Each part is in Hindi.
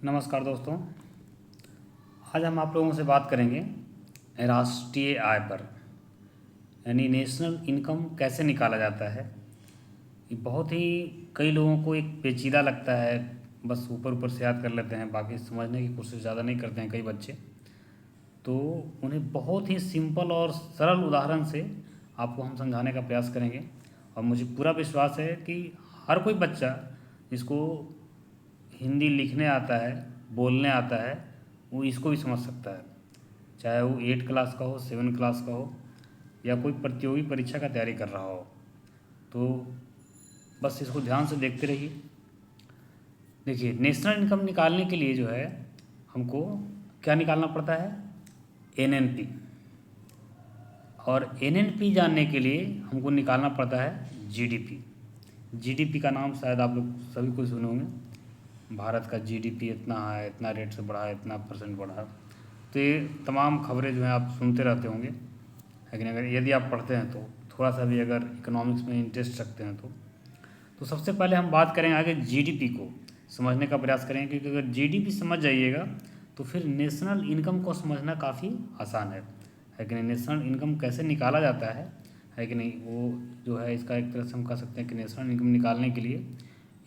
नमस्कार दोस्तों। आज हम आप लोगों से बात करेंगे राष्ट्रीय आय पर, यानी नेशनल इनकम कैसे निकाला जाता है। ये बहुत ही कई लोगों को एक पेचीदा लगता है, बस ऊपर ऊपर से याद कर लेते हैं, बाकी समझने की कोशिश ज़्यादा नहीं करते हैं कई बच्चे। तो उन्हें बहुत ही सिंपल और सरल उदाहरण से आपको हम समझाने का प्रयास करेंगे। और मुझे पूरा विश्वास है कि हर कोई बच्चा जिसको हिंदी लिखने आता है, बोलने आता है, वो इसको भी समझ सकता है, चाहे वो 8 क्लास का हो, 7 क्लास का हो, या कोई प्रतियोगी परीक्षा का तैयारी कर रहा हो। तो बस इसको ध्यान से देखते रहिए। देखिए, नेशनल इनकम निकालने के लिए जो है हमको क्या निकालना पड़ता है, एनएनपी। और एनएनपी जानने के लिए हमको निकालना पड़ता है जीडीपी। जीडीपी का नाम शायद आप लोग सभी को सुने होंगे। भारत का जीडीपी इतना है, इतना रेट से बढ़ा है, इतना परसेंट बढ़ा है। तो ये तमाम खबरें जो हैं आप सुनते रहते होंगे, लेकिन अगर यदि आप पढ़ते हैं तो थोड़ा सा भी अगर इकोनॉमिक्स में इंटरेस्ट रखते हैं तो सबसे पहले हम बात करेंगे आगे जीडीपी को समझने का प्रयास करेंगे, क्योंकि अगर जीडीपी समझ जाइएगा तो फिर नेशनल इनकम को समझना काफ़ी आसान है कि नहीं। नेशनल इनकम कैसे निकाला जाता है कि नहीं, वो जो है इसका एक तरह से हम कह सकते हैं कि नेशनल इनकम निकालने के लिए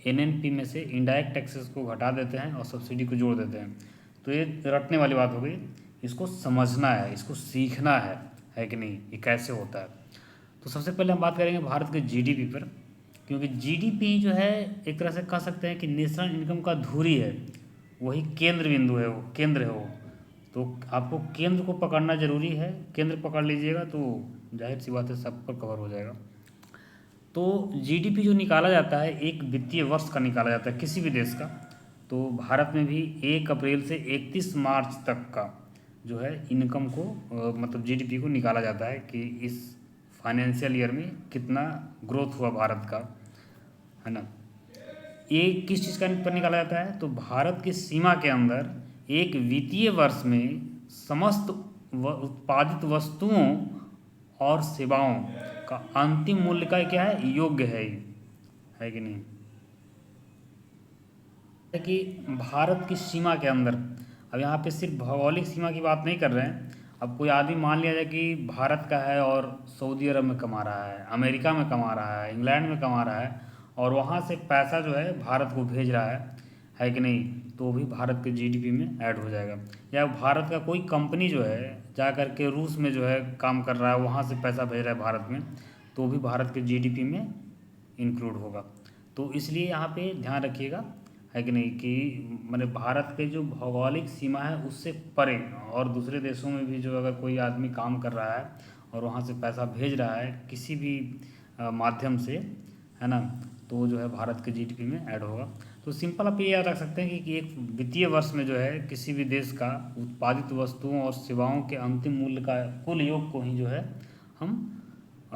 एनएनपी में से इनडायरेक्ट टैक्सेस को घटा देते हैं और सब्सिडी को जोड़ देते हैं। तो ये रटने वाली बात हो गई, इसको समझना है, इसको सीखना है कि नहीं, ये कैसे होता है। तो सबसे पहले हम बात करेंगे भारत के जीडीपी पर, क्योंकि जीडीपी जो है एक तरह से कह सकते हैं कि नेशनल इनकम का धुरी है, वही केंद्र बिंदु है, वो केंद्र है वो। तो आपको केंद्र को पकड़ना जरूरी है, केंद्र पकड़ लीजिएगा तो जाहिर सी बात है सब पर कवर हो जाएगा। तो जीडीपी जो निकाला जाता है एक वित्तीय वर्ष का निकाला जाता है किसी भी देश का। तो भारत में भी 1 अप्रैल से 31 मार्च तक का जो है इनकम को मतलब जीडीपी को निकाला जाता है कि इस फाइनेंशियल ईयर में कितना ग्रोथ हुआ भारत का, है ना। ये किस चीज़ का पर निकाला जाता है, तो भारत की सीमा के अंदर एक वित्तीय वर्ष में समस्त उत्पादित वस्तुओं और सेवाओं का अंतिम मूल्य का क्या है, योग्य है ये, है कि नहीं। है कि भारत की सीमा के अंदर, अब यहाँ पे सिर्फ भौगोलिक सीमा की बात नहीं कर रहे हैं। अब कोई आदमी मान लिया जाए कि भारत का है और सऊदी अरब में कमा रहा है, अमेरिका में कमा रहा है, इंग्लैंड में कमा रहा है, और वहाँ से पैसा जो है भारत को भेज रहा है कि नहीं, तो भी भारत के जीडीपी में ऐड हो जाएगा। या भारत का कोई कंपनी जो है जा कर के रूस में जो है काम कर रहा है, वहाँ से पैसा भेज रहा है भारत में, तो भी भारत के जीडीपी में इंक्लूड होगा। तो इसलिए यहाँ पे ध्यान रखिएगा, है कि नहीं, कि मैंने भारत के जो भौगोलिक सीमा है उससे परे और दूसरे देशों में भी जो अगर कोई आदमी काम कर रहा है और वहाँ से पैसा भेज रहा है किसी भी माध्यम से, है ना, तो वो जो है भारत के जीडीपी में ऐड होगा। तो सिंपल आप ये याद रख सकते हैं कि एक वित्तीय वर्ष में जो है किसी भी देश का उत्पादित वस्तुओं और सेवाओं के अंतिम मूल्य का कुल योग को ही जो है हम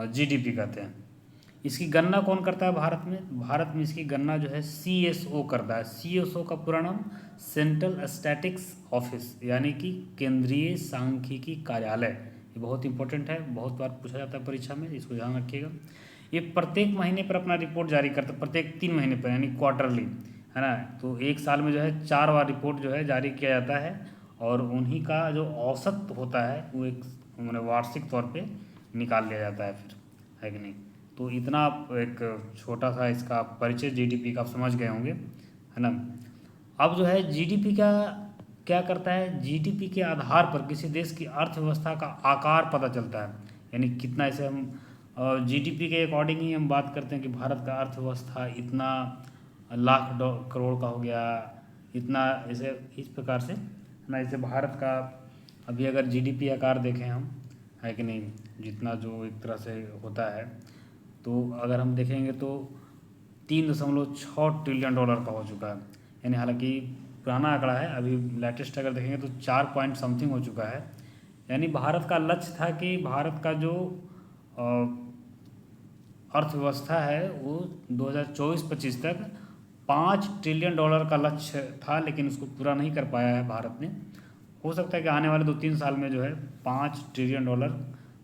जीडीपी कहते हैं। इसकी गणना कौन करता है भारत में, भारत में इसकी गणना जो है सीएसओ करता है। सीएसओ का पूरा नाम सेंट्रल स्टैटिक्स ऑफिस, यानी कि केंद्रीय सांख्यिकी कार्यालय। ये बहुत इंपॉर्टेंट है, बहुत बार पूछा जाता है परीक्षा में, इसको ध्यान रखिएगा। ये प्रत्येक महीने पर अपना रिपोर्ट जारी करता है, प्रत्येक 3 महीने पर, यानी क्वार्टरली, है ना। तो एक साल में जो है 4 बार रिपोर्ट जो है जारी किया जाता है, और उन्हीं का जो औसत होता है वो एक मैंने वार्षिक तौर पे निकाल लिया जाता है फिर, है कि नहीं। तो इतना आप एक छोटा सा इसका परिचय जीडीपी का आप समझ गए होंगे, है ना। अब जो है जीडीपी का क्या करता है, जीडीपी के आधार पर किसी देश की अर्थव्यवस्था का आकार पता चलता है, यानी कितना, इसे हम जीडीपी के अकॉर्डिंग ही हम बात करते हैं कि भारत का अर्थव्यवस्था इतना लाख करोड़ का हो गया, इतना, इसे इस प्रकार से, है ना। इसे भारत का अभी अगर जीडीपी आकार देखें हम, है कि नहीं, जितना जो एक तरह से होता है, तो अगर हम देखेंगे तो 3.6 ट्रिलियन डॉलर का हो चुका है। यानी हालांकि पुराना आंकड़ा है, अभी लेटेस्ट अगर देखेंगे तो 4 पॉइंट समथिंग हो चुका है। यानी भारत का लक्ष्य था कि भारत का जो अर्थव्यवस्था है वो 2024-25 तक 5 ट्रिलियन डॉलर का लक्ष्य था, लेकिन उसको पूरा नहीं कर पाया है भारत ने। हो सकता है कि आने वाले 2-3 साल में जो है 5 ट्रिलियन डॉलर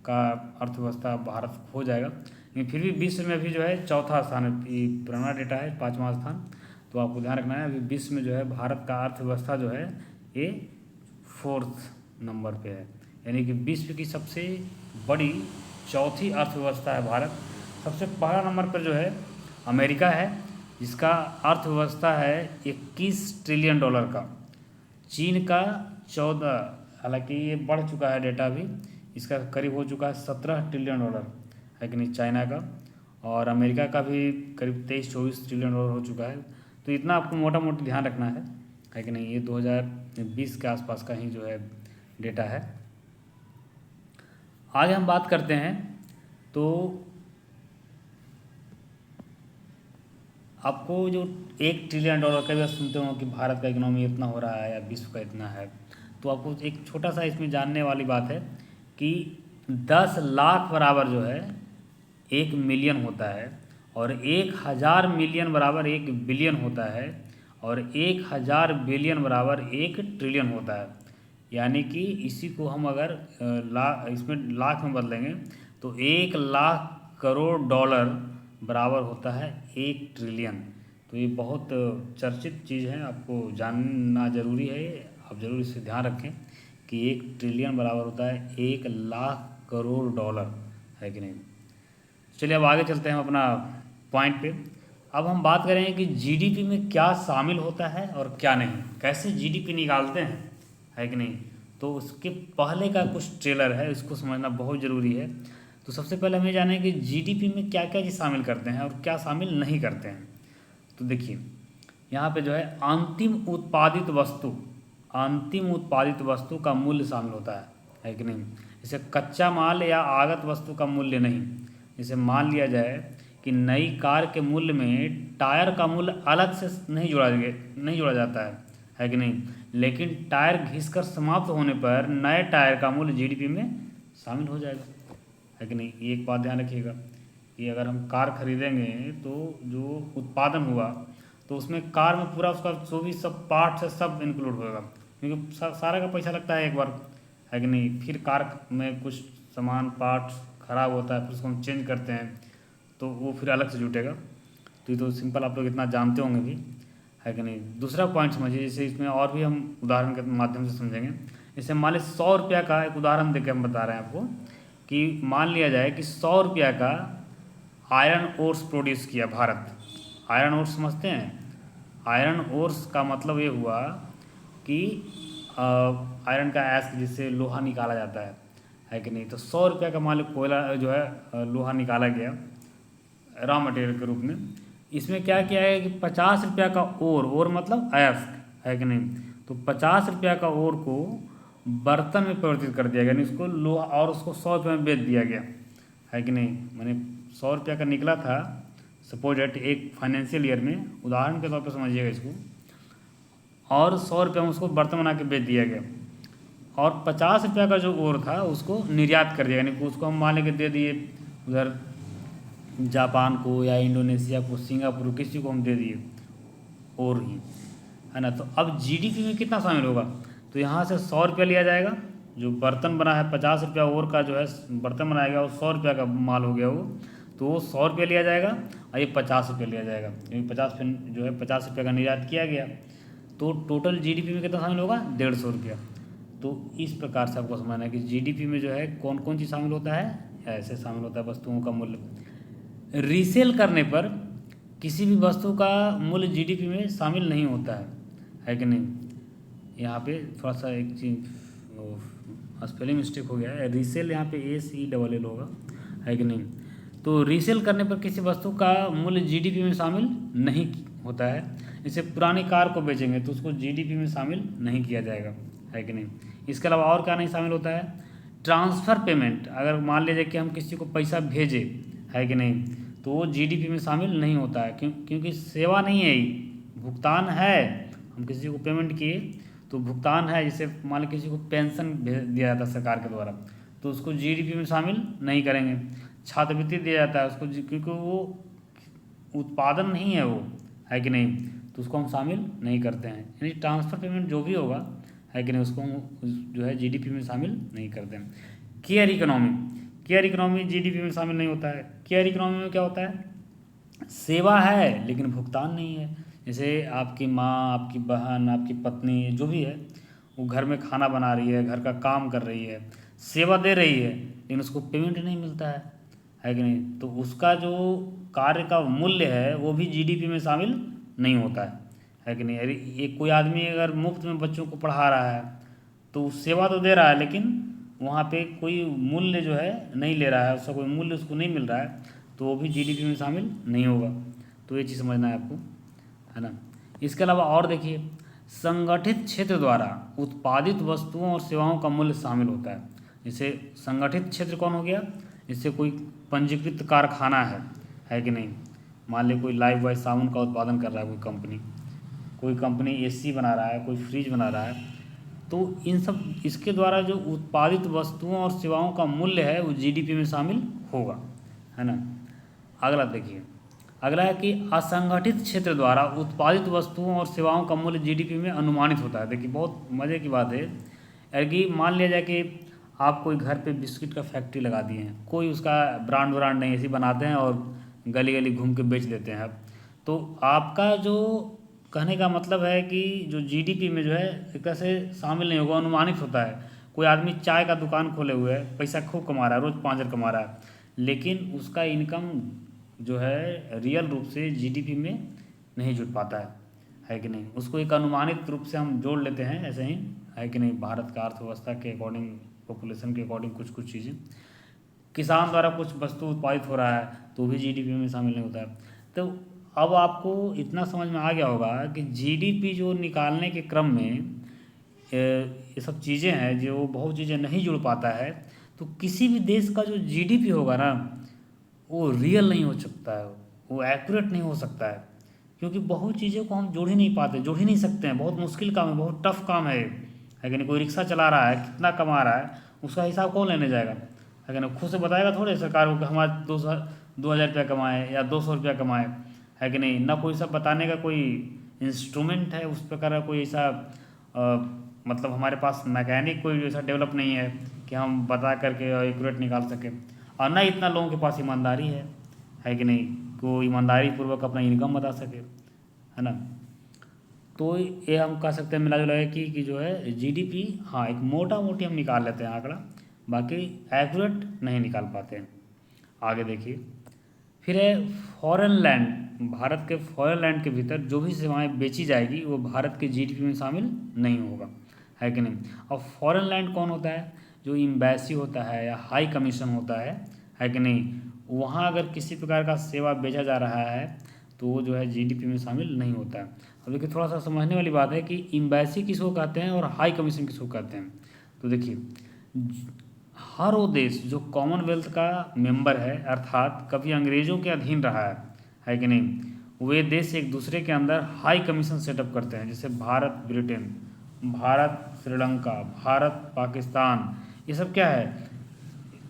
का अर्थव्यवस्था भारत हो जाएगा, लेकिन फिर भी विश्व में भी जो है चौथा स्थान है, ये पुराना डेटा है, 5वां स्थान। तो आपको ध्यान रखना है अभी विश्व में जो है भारत का अर्थव्यवस्था जो है ये 4th नंबर पे है, यानी कि विश्व की सबसे बड़ी चौथी अर्थव्यवस्था है भारत। सबसे पहला नंबर पर जो है अमेरिका है, जिसका अर्थव्यवस्था है 21 ट्रिलियन डॉलर का। चीन का 14, हालांकि ये बढ़ चुका है डेटा भी, इसका करीब हो चुका है 17 ट्रिलियन डॉलर, है कि नहीं, चाइना का। और अमेरिका का भी करीब 23-24 ट्रिलियन डॉलर हो चुका है। तो इतना आपको मोटा मोटा ध्यान रखना है कि नहीं। ये 2020 के आसपास का ही जो है डेटा है। आगे हम बात करते हैं तो आपको जो 1 ट्रिलियन डॉलर का भी आप सुनते हो कि भारत का इकोनॉमी इतना हो रहा है या विश्व का इतना है, तो आपको एक छोटा सा इसमें जानने वाली बात है कि 10 लाख बराबर जो है 1 मिलियन होता है, और 1000 मिलियन बराबर 1 बिलियन होता है, और 1000 बिलियन बराबर 1 ट्रिलियन होता है। यानी कि इसी को हम अगर इसमें लाख में बदलेंगे तो 1 लाख करोड़ डॉलर बराबर होता है 1 ट्रिलियन। तो ये बहुत चर्चित चीज़ है, आपको जानना ज़रूरी है, आप ज़रूर इसे ध्यान रखें कि 1 ट्रिलियन बराबर होता है 1 लाख करोड़ डॉलर, है कि नहीं। चलिए अब आगे चलते हैं हम अपना पॉइंट पे। अब हम बात करेंगे कि जीडीपी में क्या शामिल होता है और क्या नहीं, कैसे जीडीपी निकालते हैं, है कि नहीं। तो उसके पहले का कुछ ट्रेलर है, इसको समझना बहुत ज़रूरी है। तो सबसे पहले हमें जाने कि जीडीपी में क्या क्या चीज़ शामिल करते हैं और क्या शामिल नहीं करते हैं। तो देखिए यहाँ पे जो है अंतिम उत्पादित वस्तु का मूल्य शामिल होता है कि नहीं। जैसे कच्चा माल या आगत वस्तु का मूल्य नहीं। जैसे मान लिया जाए कि नई कार के मूल्य में टायर का मूल्य अलग से नहीं जोड़ा जाता है कि नहीं। लेकिन टायर घिसकर समाप्त होने पर नए टायर का मूल्य जीडीपी में शामिल हो जाएगा, है कि नहीं। ये एक बात ध्यान रखिएगा कि अगर हम कार खरीदेंगे तो जो उत्पादन हुआ तो उसमें कार में पूरा उसका जो भी सब पार्ट्स है सब इंक्लूड होगा, क्योंकि सारा का पैसा लगता है एक बार, है कि नहीं। फिर कार में कुछ सामान पार्ट्स ख़राब होता है, फिर उसको हम चेंज करते हैं तो वो फिर अलग से जुटेगा। तो ये तो सिंपल आप लोग इतना जानते होंगे भी, है कि नहीं। दूसरा पॉइंट समझिए, जैसे इसमें और भी हम उदाहरण के माध्यम से समझेंगे। जैसे मान लीजिए 100 रुपया का एक उदाहरण देकर हम बता रहे हैं आपको कि मान लिया जाए कि 100 रुपया का आयरन ओर्स प्रोड्यूस किया भारत। आयरन ओर्स समझते हैं। आयरन ओर्स का मतलब ये हुआ कि आयरन का ऐश जिससे लोहा निकाला जाता है कि नहीं। तो 100 रुपया का मान लो कोयला जो है लोहा निकाला गया रॉ मटेरियल के रूप में। इसमें क्या किया है कि 50 रुपया का ओर मतलब अयस्क, है कि नहीं। तो 50 रुपया का ओर को बर्तन में परिवर्तित कर दिया गया, यानी उसको लोहा, और उसको 100 रुपये में बेच दिया गया, है कि नहीं। मैंने 100 रुपया का निकला था सपोज एट एक फाइनेंशियल ईयर में, उदाहरण के तौर पर समझिएगा इसको, और 100 रुपये में उसको बर्तन बना के बेच दिया गया, और 50 रुपया का जो ओर था उसको निर्यात कर दिया, यानी कि उसको हम मान लेके दे दिए उधर जापान को या इंडोनेशिया को, सिंगापुर, किसी को हम दे दिए और ही, है ना। तो अब जीडीपी में कितना शामिल होगा, तो यहाँ से 100 रुपया लिया जाएगा, जो बर्तन बना है 50 रुपया और का जो है बर्तन बनाया गया वो 100 रुपया का माल हो गया वो, तो वो 100 रुपया लिया जाएगा और ये 50 रुपया लिया जाएगा, क्योंकि 50 जो है 50 रुपया का निर्यात किया गया। तो टोटल जीडीपी में कितना शामिल होगा, 150 रुपया। तो इस प्रकार से आपको समझना है कि जीडीपी में जो है कौन कौन चीज़ शामिल होता है, ऐसे शामिल होता है वस्तुओं का मूल्य। रीसेल करने पर किसी भी वस्तु का मूल्य जीडीपी में शामिल नहीं होता है कि नहीं। यहाँ पे थोड़ा सा एक चीज स्पेलिंग मिस्टेक हो गया है, रीसेल यहाँ पे ACELL होगा, है कि नहीं। तो रीसेल करने पर किसी वस्तु का मूल्य जीडीपी में शामिल नहीं होता है। जैसे पुरानी कार को बेचेंगे तो उसको जीडीपी में शामिल नहीं किया जाएगा, है कि नहीं। इसके अलावा और क्या नहीं शामिल होता है, ट्रांसफ़र पेमेंट, अगर मान लीजिए कि हम किसी को पैसा भेजें, है कि नहीं, तो वो जीडीपी में शामिल नहीं होता है, क्योंकि सेवा नहीं है, भुगतान है। हम किसी को पेमेंट किए तो भुगतान है, जैसे मान लीजिए किसी को पेंशन दिया जाता है सरकार के द्वारा, तो उसको जीडीपी में शामिल नहीं करेंगे। छात्रवृत्ति दिया जाता है उसको, क्योंकि वो उत्पादन नहीं है वो, है कि नहीं, तो उसको हम शामिल नहीं करते हैं। यानी ट्रांसफ़र पेमेंट जो भी होगा, है कि नहीं, उसको हम जो है जीडीपी में शामिल नहीं करते हैं। केयर इकोनॉमी जीडीपी में शामिल नहीं होता है। केयर इकोनॉमी में क्या होता है, सेवा है लेकिन भुगतान नहीं है। जैसे आपकी माँ, आपकी बहन, आपकी पत्नी जो भी है, वो घर में खाना बना रही है, घर का काम कर रही है, सेवा दे रही है, लेकिन उसको पेमेंट नहीं मिलता है कि नहीं? तो उसका जो कार्य का मूल्य है वो भी जीडीपी में शामिल नहीं होता है कि नहीं? अरे ये कोई आदमी अगर मुफ्त में बच्चों को पढ़ा रहा है तो सेवा तो दे रहा है, लेकिन वहाँ पे कोई मूल्य जो है नहीं ले रहा है, उसका कोई मूल्य उसको नहीं मिल रहा है, तो वो भी जीडीपी में शामिल नहीं होगा। तो ये चीज़ समझना है आपको, है ना? इसके अलावा और देखिए, संगठित क्षेत्र द्वारा उत्पादित वस्तुओं और सेवाओं का मूल्य शामिल होता है। जैसे संगठित क्षेत्र कौन हो गया? जैसे कोई पंजीकृत कारखाना है कि नहीं? मान लीजिए कोई लाइफ बॉय साबुन का उत्पादन कर रहा है कोई कंपनी एसी बना रहा है, कोई फ्रिज बना रहा है, तो इन सब इसके द्वारा जो उत्पादित वस्तुओं और सेवाओं का मूल्य है वो जीडीपी में शामिल होगा, है ना? अगला देखिए, अगला है कि असंगठित क्षेत्र द्वारा उत्पादित वस्तुओं और सेवाओं का मूल्य जीडीपी में अनुमानित होता है। देखिए बहुत मज़े की बात है यार, कि मान लिया जाए कि आप कोई घर पे बिस्किट का फैक्ट्री लगा दिए हैं, कोई उसका ब्रांड व्रांड नहीं, ऐसे ही बनाते हैं और गली गली घूम के बेच देते हैं आप। तो आपका जो कहने का मतलब है कि जो जीडीपी में जो है एक तरह से शामिल नहीं होगा, अनुमानित होता है। कोई आदमी चाय का दुकान खोले हुए है, पैसा खूब कमा रहा है, रोज़ 5,000 कमा रहा है, लेकिन उसका इनकम जो है रियल रूप से जीडीपी में नहीं जुट पाता है कि नहीं? उसको एक अनुमानित रूप से हम जोड़ लेते हैं, ऐसे ही है कि नहीं? भारत का अर्थव्यवस्था के अकॉर्डिंग, पॉपुलेशन के अकॉर्डिंग कुछ कुछ चीज़ें, किसान द्वारा कुछ वस्तु उत्पादित हो रहा है तो भी जीडीपी में शामिल नहीं होता है। तो अब आपको इतना समझ में आ गया होगा कि जीडीपी जो निकालने के क्रम में ये सब चीज़ें हैं, जो बहुत चीज़ें नहीं जुड़ पाता है, तो किसी भी देश का जो जीडीपी होगा ना, वो रियल नहीं हो सकता है, वो एक्यूरेट नहीं हो सकता है, क्योंकि बहुत चीज़ों को हम जोड़ ही नहीं पाते, जोड़ ही नहीं सकते हैं। बहुत मुश्किल काम है, बहुत टफ काम है कि नहीं? कोई रिक्शा चला रहा है, कितना कमा रहा है, उसका हिसाब कौन लेने जाएगा, है कि नहीं? खुद से बताएगा थोड़े सरकार को कि हमारा 2,000 रुपया कमाए या 200 रुपया कमाए, है कि नहीं? ना कोई सब बताने का कोई इंस्ट्रूमेंट है उस प्रकार का, कोई ऐसा मतलब हमारे पास मैकेनिक कोई ऐसा डेवलप नहीं है कि हम बता करके एक्यूरेट निकाल सकें, और ना इतना लोगों के पास ईमानदारी है कि नहीं, को ईमानदारी पूर्वक अपना इनकम बता सके, है ना? तो ये हम कह सकते हैं मिला जुला है कि जो है जीडीपी, हाँ एक मोटा मोटी हम निकाल लेते हैं आंकड़ा, बाकी एक्यूरेट नहीं निकाल पाते हैं। आगे देखिए, फिर है फॉरेन लैंड। भारत के फॉरेन लैंड के भीतर जो भी सेवाएं बेची जाएगी वो भारत के जीडीपी में शामिल नहीं होगा, है कि नहीं? और फॉरेन लैंड कौन होता है? जो एम्बेसी होता है या हाई कमीशन होता है कि नहीं? वहाँ अगर किसी प्रकार का सेवा बेचा जा रहा है तो वो जो है जीडीपी में शामिल नहीं होता है। अब देखिए थोड़ा सा समझने वाली बात है कि एम्बेसी किसको कहते हैं और हाई कमीशन किसको कहते हैं। तो देखिए, हर वो देश जो कॉमनवेल्थ का मेंबर है, अर्थात कभी अंग्रेजों के अधीन रहा है कि नहीं, वे देश एक दूसरे के अंदर हाई कमीशन सेटअप करते हैं। जैसे भारत ब्रिटेन, भारत श्रीलंका, भारत पाकिस्तान, ये सब क्या है?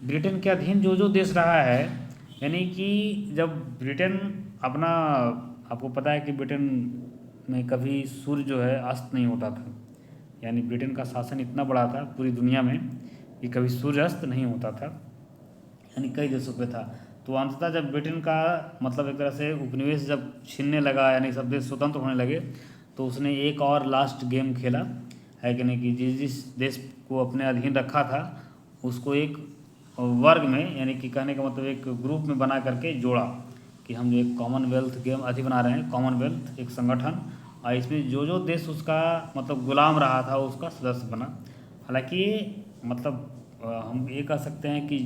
ब्रिटेन के अधीन जो जो देश रहा है, यानी कि जब ब्रिटेन अपना, आपको पता है कि ब्रिटेन में कभी सूर्य जो है अस्त नहीं होता था, यानी ब्रिटेन का शासन इतना बड़ा था पूरी दुनिया में कि कभी सूर्यास्त नहीं होता था, यानी कई देशों पे था। तो अंततः जब ब्रिटेन का मतलब एक तरह से उपनिवेश जब छीनने लगा, यानी सब देश स्वतंत्र होने लगे, तो उसने एक और लास्ट गेम खेला, है कि नहीं, कि जिस जिस देश को अपने अधीन रखा था उसको एक वर्ग में, यानी कि कहने का मतलब एक ग्रुप में बना करके जोड़ा कि हम जो एक कॉमनवेल्थ गेम अभी बना रहे हैं, कॉमनवेल्थ एक संगठन, और इसमें जो जो देश उसका मतलब गुलाम रहा था उसका सदस्य बना। हालांकि ये मतलब हम ये कह सकते हैं कि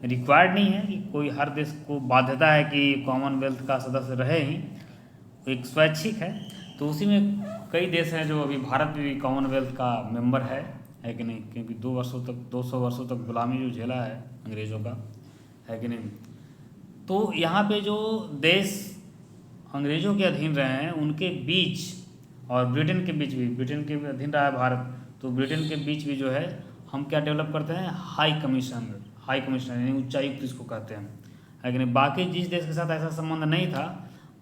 रिक्वायर्ड नहीं है कि कोई हर देश को बाध्यता है कि कॉमनवेल्थ का सदस्य रहे ही, एक स्वैच्छिक है। तो उसी में कई देश हैं जो अभी भारत भी कॉमनवेल्थ का मेंबर है कि नहीं, क्योंकि 200 वर्षों तक गुलामी जो झेला है अंग्रेज़ों का, है कि नहीं? तो यहाँ पे जो देश अंग्रेज़ों के अधीन रहे हैं उनके बीच और ब्रिटेन के बीच भी, ब्रिटेन के अधीन रहा है भारत, तो ब्रिटेन के बीच भी जो है हम क्या डेवलप करते हैं? हाई कमिश्नर यानी उच्चायुक्त इसको कहते हैं, है कि नहीं? बाकी जिस देश के साथ ऐसा संबंध नहीं था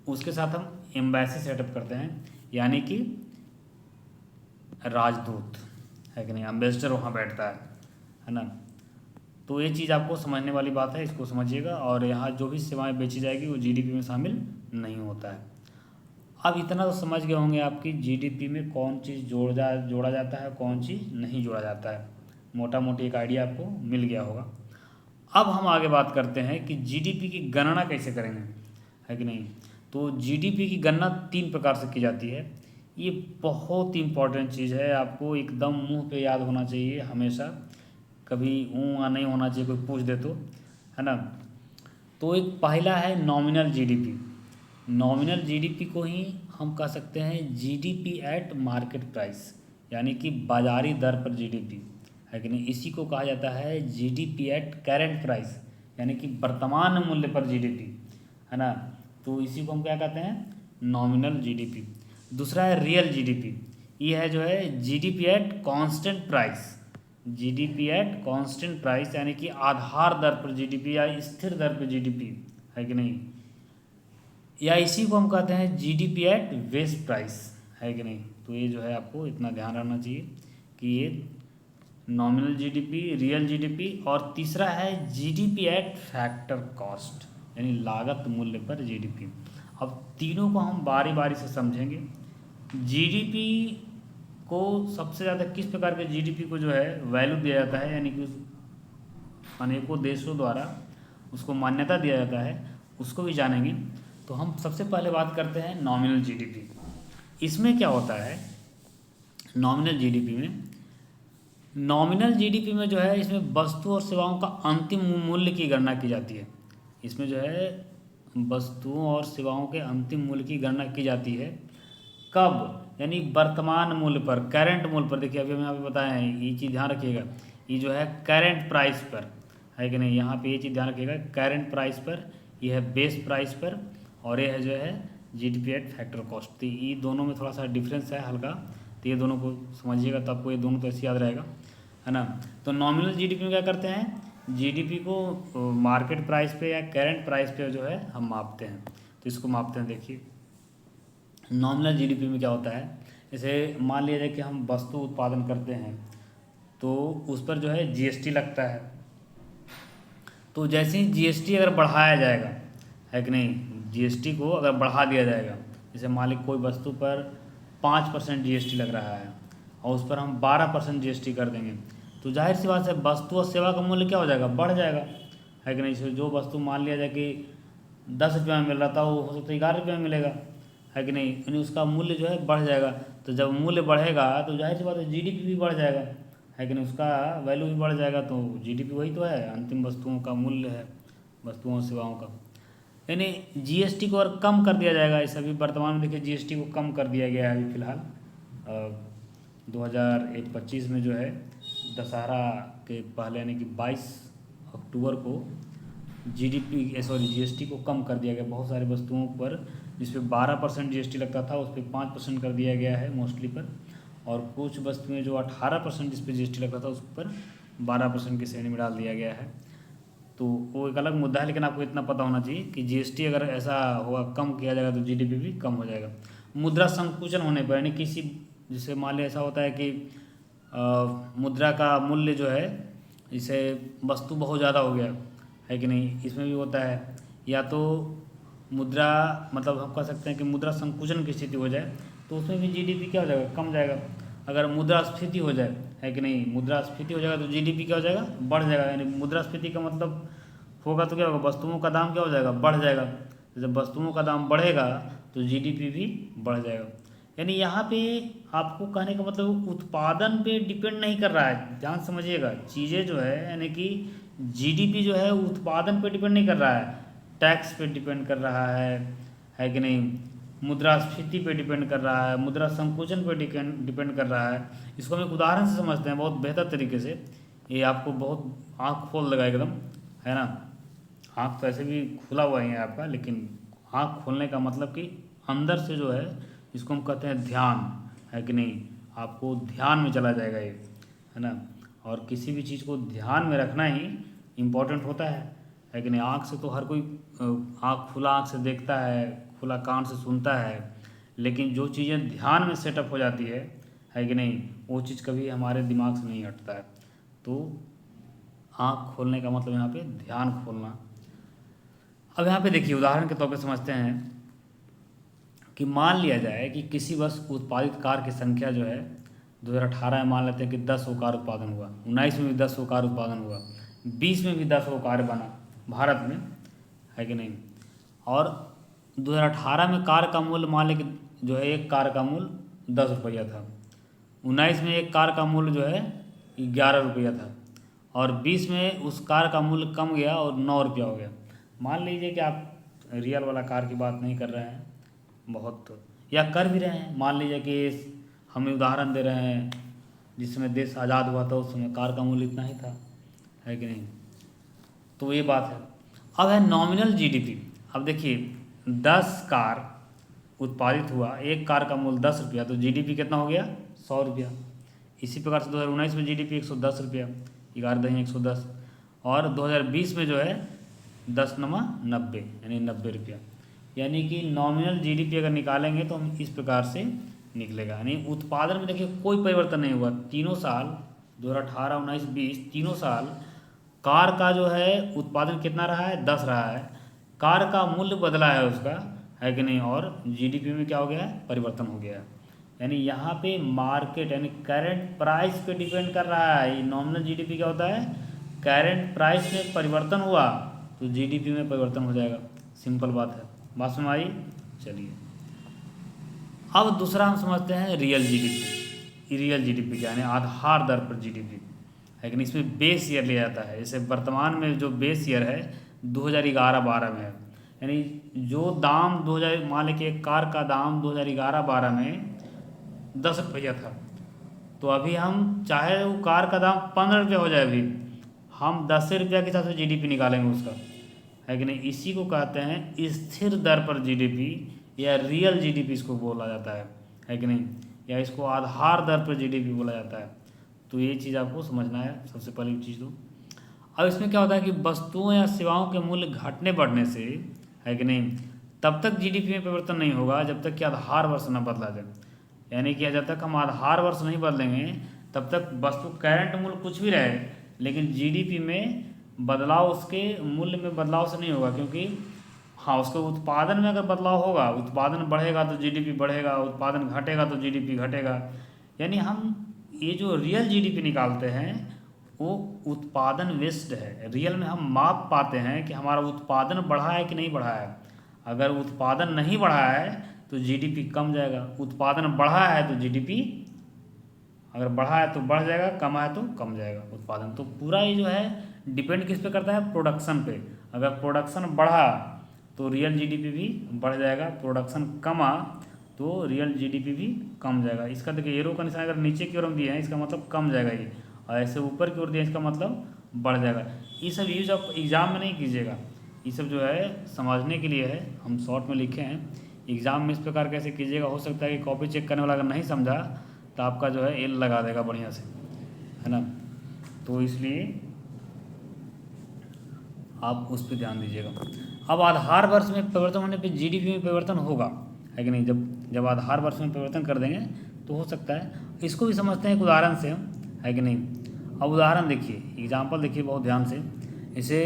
उसके साथ हम एम्बेसी सेटअप करते हैं, यानी कि राजदूत, है कि नहीं? एम्बेसडर वहाँ बैठता है ना? तो ये चीज़ आपको समझने वाली बात है, इसको समझिएगा। और यहाँ जो भी सेवाएं बेची जाएगी वो जीडीपी में शामिल नहीं होता है। अब इतना तो समझ गए होंगे आपकी जीडीपी में कौन चीज़ जोड़ा जाता है, कौन चीज़ नहीं जोड़ा जाता है। मोटा मोटी एक आइडिया आपको मिल गया होगा। अब हम आगे बात करते हैं कि जीडीपी की गणना कैसे करेंगे, है कि नहीं। तो जीडीपी की गणना 3 प्रकार से की जाती है। ये बहुत इंपॉर्टेंट चीज़ है, आपको एकदम मुंह पे याद होना चाहिए हमेशा, कभी ऊँ नहीं होना चाहिए कोई पूछ दे तो, है ना। तो एक पहला है नॉमिनल जीडीपी। नॉमिनल जीडीपी को ही हम कह सकते हैं जीडीपी एट मार्केट प्राइस, यानी कि बाजारी दर पर जीडीपी, है कि नहीं। इसी को कहा जाता है जीडीपी एट करेंट प्राइस, यानी कि वर्तमान मूल्य पर जीडीपी, है ना। तो इसी को हम क्या कहते हैं, नॉमिनल जीडीपी। दूसरा है रियल जीडीपी। ये है जो है GDP at constant price, GDP at constant price यानी कि आधार दर पर जीडीपी या स्थिर दर पर जीडीपी, है कि नहीं। या इसी को हम कहते हैं जीडीपी एट बेस प्राइस, है कि नहीं। तो ये जो है आपको इतना ध्यान रखना चाहिए कि ये नॉमिनल जीडीपी, रियल जीडीपी, और तीसरा है जीडीपी एट फैक्टर कॉस्ट, यानी लागत मूल्य पर जीडीपी। अब तीनों को हम बारी बारी से समझेंगे। जीडीपी को सबसे ज़्यादा किस प्रकार के जीडीपी को जो है वैल्यू दिया जाता है, यानी कि अनेकों देशों द्वारा उसको मान्यता दिया जाता है, उसको भी जानेंगे। तो हम सबसे पहले बात करते हैं नॉमिनल जीडीपी। इसमें क्या होता है, नॉमिनल जीडीपी में, नॉमिनल जीडीपी में जो है इसमें वस्तु और सेवाओं का अंतिम मूल्य की गणना की जाती है। इसमें जो है वस्तुओं और सेवाओं के अंतिम मूल्य की गणना की जाती है। कब, यानी वर्तमान मूल्य पर, करंट मूल्य पर। देखिए अभी हम यहाँ पे बताए हैं, ये चीज़ ध्यान रखिएगा, ये जो है करंट प्राइस पर, है कि नहीं। यहाँ पे ये चीज़ ध्यान रखिएगा, करंट प्राइस पर, ये है बेस प्राइस पर, और ये है जो है जीडीपी एट फैक्टर कॉस्ट। तो ये दोनों में थोड़ा सा डिफरेंस है हल्का, तो ये दोनों को समझिएगा तो आपको ये दोनों तो ऐसे याद रहेगा, है ना। तो नॉमिनल जीडीपी में क्या करते हैं, जीडीपी को मार्केट प्राइस पे या करंट प्राइस पे जो है हम मापते हैं। तो इसको मापते हैं। देखिए नॉमिनल जीडीपी में क्या होता है, जैसे मान लिया जाए कि हम वस्तु उत्पादन करते हैं तो उस पर जो है जीएसटी लगता है। तो जैसे ही जीएसटी अगर बढ़ाया जाएगा, है कि नहीं, जीएसटी को अगर बढ़ा दिया जाएगा, जैसे मान ली कोई वस्तु पर 5% जीएसटी लग रहा है और उस पर हम 12% जीएसटी कर देंगे, तो जाहिर सी बात है वस्तु और सेवा का मूल्य क्या हो जाएगा, बढ़ जाएगा, है कि नहीं। जो वस्तु मान लिया जाए कि 10 रुपये में मिल रहा था वो हो सकता है 11 रुपये में मिलेगा, है कि नहीं, यानी उसका मूल्य जो है बढ़ जाएगा। तो जब मूल्य बढ़ेगा तो जाहिर सी बात है जीडीपी भी बढ़ जाएगा, है कि नहीं, उसका वैल्यू भी बढ़ जाएगा। तो जीडीपी वही तो है, अंतिम वस्तुओं का मूल्य है, वस्तुओं और सेवाओं का। यानी जीएसटी को और कम कर दिया जाएगा। इस अभी वर्तमान में देखिए जीएसटी को कम कर दिया गया है अभी फ़िलहाल 2025 में जो है दशहरा के पहले, यानी कि 22 अक्टूबर को जीएसटी को कम कर दिया गया बहुत सारी वस्तुओं पर। जिस पे 12% जीएसटी लगता था उस पर 5% कर दिया गया है मोस्टली पर, और कुछ वस्तुएं जो 18% जिस पे जीएसटी लगता था उस पर 12% की श्रेणी में डाल दिया गया है। तो वो एक अलग मुद्दा है, लेकिन आपको इतना पता होना चाहिए कि जीएसटी अगर ऐसा होगा, कम किया जाएगा, तो जीडीपी भी कम हो जाएगा। मुद्रा संकुचन होने पर, यानी किसी, जैसे मान लिया ऐसा होता है कि मुद्रा का मूल्य जो है, जैसे वस्तु बहुत ज़्यादा हो गया, है कि नहीं, इसमें भी होता है। या तो मुद्रा, मतलब हम कह सकते हैं कि मुद्रा संकुचन की स्थिति हो जाए तो उसमें भी जीडीपी क्या हो जाएगा, कम जाएगा। अगर मुद्रास्फीति हो जाए, है कि नहीं, मुद्रास्फीति हो जाएगा तो जीडीपी क्या हो जाएगा, बढ़ जाएगा। यानी मुद्रास्फीति का मतलब होगा तो क्या होगा, वस्तुओं का दाम क्या हो जाएगा, बढ़ जाएगा। तो जब वस्तुओं का दाम बढ़ेगा तो जीडीपी भी बढ़ जाएगा। यानी यहाँ पे आपको कहने का मतलब उत्पादन पे डिपेंड नहीं कर रहा है, ध्यान समझिएगा चीज़ें जो है, यानी कि जीडीपी जो है उत्पादन पे डिपेंड नहीं कर रहा है, टैक्स पे डिपेंड कर रहा है कि नहीं, मुद्रास्फीति पे डिपेंड कर रहा है, मुद्रा संकुचन पे डिपेंड कर रहा है। इसको हम एक उदाहरण से समझते हैं बहुत बेहतर तरीके से, ये आपको बहुत आँख खोल देगा एकदम, है ना। आँख तो ऐसे भी खुला हुआ ही है आपका, लेकिन आँख खोलने का मतलब कि अंदर से जो है, इसको हम कहते हैं ध्यान, है कि नहीं, आपको ध्यान में चला जाएगा ये, है ना। और किसी भी चीज़ को ध्यान में रखना ही इम्पोर्टेंट होता है कि नहीं। आँख से तो हर कोई आँख, खुला आँख से देखता है, खुला कान से सुनता है, लेकिन जो चीज़ें ध्यान में सेटअप हो जाती है कि नहीं, वो चीज़ कभी हमारे दिमाग से नहीं हटता है। तो आँख खोलने का मतलब यहाँ पे ध्यान खोलना। अब यहाँ पे देखिए उदाहरण के तौर पे समझते हैं, कि मान लिया जाए कि किसी वर्ष उत्पादित कार की संख्या जो है 2018 में मान लेते हैं कि 10 वो कार उत्पादन हुआ, 19 में भी 10 वो कार उत्पादन हुआ, 20 में भी 10 वो कार बना भारत में, है कि नहीं। और 2018 में कार का मूल्य मान लें कि जो है एक कार का मूल्य 10 रुपया था, 19 में एक कार का मूल्य जो है 11 रुपया था, और 20 में उस कार का मूल्य कम गया और 9 रुपया हो गया। मान लीजिए कि आप रियल वाला कार की बात नहीं कर रहे हैं बहुत, या कर भी रहे हैं, मान लीजिए कि हम उदाहरण दे रहे हैं जिस समय देश आज़ाद हुआ था उस समय कार का मूल्य इतना ही था, है कि नहीं। तो ये बात है। अब है नॉमिनल जीडीपी। अब देखिए 10 कार उत्पादित हुआ, एक कार का मूल्य 10 रुपया, तो जीडीपी कितना हो गया 100 रुपया। इसी प्रकार से 2019 में जीडीपी 110 रुपया, 11×110, और 2020 में जो है 10×90 यानी 90 रुपया। यानी कि नॉमिनल जीडीपी अगर निकालेंगे तो हम इस प्रकार से निकलेगा। यानी उत्पादन में देखिए कोई परिवर्तन नहीं हुआ, तीनों साल 2018, 19, 20 तीनों साल कार का जो है उत्पादन कितना रहा है 10 रहा है, कार का मूल्य बदला है उसका, है कि नहीं, और जीडीपी में क्या हो गया है परिवर्तन हो गया है। यानी यहाँ पे मार्केट यानी करंट प्राइस पे डिपेंड कर रहा है। ये नॉमिनल जीडीपी क्या होता है, करंट प्राइस में परिवर्तन हुआ तो जीडीपी में परिवर्तन हो जाएगा, सिंपल बात है। बात समझ आई। चलिए अब दूसरा हम समझते हैं रियल जीडीपी। रियल जीडीपी क्या है, आधार दर पर जीडीपी, है कि नहीं। इसमें बेस ईयर लिया जाता है। जैसे वर्तमान में जो बेस ईयर है 2011-12 में है, यानी जो दाम 2000 मान लें कि एक कार का दाम 2011-12 में 10 रुपया था, तो अभी हम चाहे वो कार का दाम 15 रुपया हो जाए, अभी हम 10 रुपया के हिसाब से जीडीपी निकालेंगे उसका, है कि नहीं। इसी को कहते हैं स्थिर दर पर जीडीपी या रियल जीडीपी इसको बोला जाता है कि नहीं, या इसको आधार दर पर जीडीपी बोला जाता है। तो ये चीज़ आपको समझना है सबसे पहली चीज़। तो अब इसमें क्या होता है कि वस्तुओं या सेवाओं के मूल्य घटने बढ़ने से, है कि नहीं, तब तक जीडीपी में परिवर्तन नहीं होगा जब तक कि आधार वर्ष न बदला जाए। यानी कि जब तक हम आधार वर्ष नहीं बदलेंगे तब तक वस्तु करंट मूल्य कुछ भी रहे, लेकिन जीडीपी में बदलाव उसके मूल्य में बदलाव से नहीं होगा, क्योंकि हाँ उसके उत्पादन में अगर बदलाव होगा, उत्पादन बढ़ेगा तो जीडीपी बढ़ेगा, उत्पादन घटेगा तो जीडीपी घटेगा। यानी हम ये जो रियल जीडीपी निकालते हैं वो उत्पादन बेस्ड है। रियल में हम माप पाते हैं कि हमारा उत्पादन बढ़ा है कि नहीं बढ़ा है। अगर उत्पादन नहीं बढ़ा है तो जीडीपी कम जाएगा, उत्पादन बढ़ा है तो जीडीपी अगर बढ़ा है तो बढ़ जाएगा, कम है तो कम जाएगा उत्पादन। तो पूरा ये जो है डिपेंड किस पे करता है, प्रोडक्शन पे। अगर प्रोडक्शन बढ़ा तो रियल जीडीपी भी बढ़ जाएगा, प्रोडक्शन कमा तो रियल जीडीपी भी कम जाएगा। इसका देखिए एरो का निशान अगर नीचे की ओर हम दिए हैं इसका मतलब कम जाएगा ये, और ऐसे ऊपर की ओर दिए इसका मतलब बढ़ जाएगा। ये सब यूज आप एग्ज़ाम में नहीं कीजिएगा, ये सब जो है समझने के लिए है, हम शॉर्ट में लिखे हैं। एग्ज़ाम में इस प्रकार कैसे कीजिएगा, हो सकता है कि कॉपी चेक करने वाला अगर नहीं समझा तो आपका जो है एल लगा देगा बढ़िया से, है ना। तो इसलिए आप उस पर ध्यान दीजिएगा। अब आधार वर्ष में परिवर्तन होने पे जीडीपी में परिवर्तन होगा, है कि नहीं। जब आधार वर्ष में परिवर्तन कर देंगे तो हो सकता है। इसको भी समझते हैं एक उदाहरण से, है कि नहीं। अब उदाहरण देखिए, एग्जाम्पल देखिए बहुत ध्यान से। जैसे